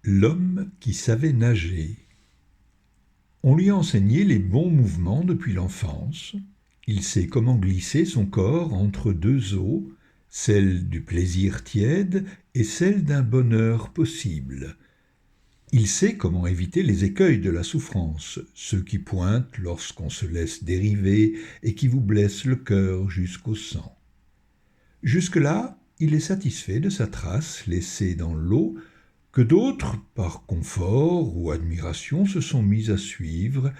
L'homme qui savait nager. On lui a enseigné les bons mouvements depuis l'enfance. Il sait comment glisser son corps entre deux eaux, celle du plaisir tiède et celle d'un bonheur possible. Il sait comment éviter les écueils de la souffrance, ceux qui pointent lorsqu'on se laisse dériver et qui vous blessent le cœur jusqu'au sang. Jusque-là, il est satisfait de sa trace laissée dans l'eau, que d'autres, par confort ou admiration, se sont mis à suivre,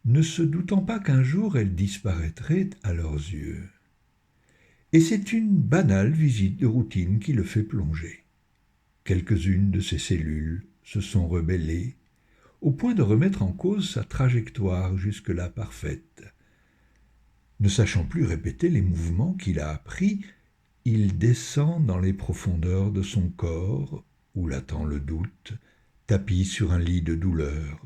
ne se doutant pas qu'un jour elle disparaîtrait à leurs yeux. Et c'est une banale visite de routine qui le fait plonger. Quelques-unes de ses cellules se sont rebellées, au point de remettre en cause sa trajectoire jusque-là parfaite. Ne sachant plus répéter les mouvements qu'il a appris, il descend dans les profondeurs de son corps, où l'attend le doute, tapi sur un lit de douleur.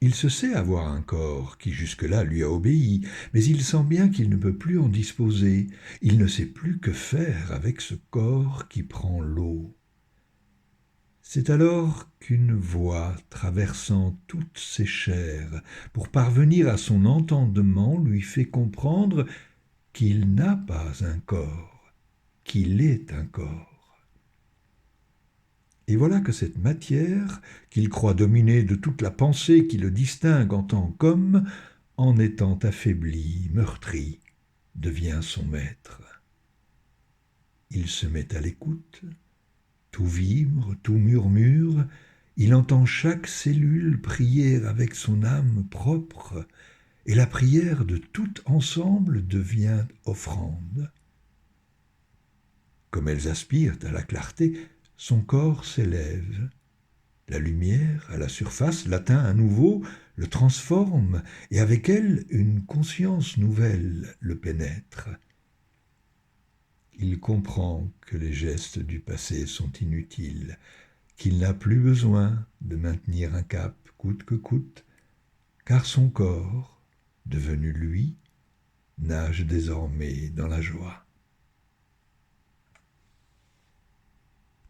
Il se sait avoir un corps qui jusque-là lui a obéi, mais il sent bien qu'il ne peut plus en disposer, il ne sait plus que faire avec ce corps qui prend l'eau. C'est alors qu'une voix traversant toutes ses chairs, pour parvenir à son entendement, lui fait comprendre qu'il n'a pas un corps, qu'il est un corps. Et voilà que cette matière, qu'il croit dominée de toute la pensée qui le distingue en tant qu'homme, en étant affaiblie, meurtrie, devient son maître. Il se met à l'écoute, tout vibre, tout murmure, il entend chaque cellule prier avec son âme propre, et la prière de tout ensemble devient offrande. Comme elles aspirent à la clarté, son corps s'élève. La lumière, à la surface, l'atteint à nouveau, le transforme, et avec elle, une conscience nouvelle le pénètre. Il comprend que les gestes du passé sont inutiles, qu'il n'a plus besoin de maintenir un cap coûte que coûte, car son corps, devenu lui, nage désormais dans la joie.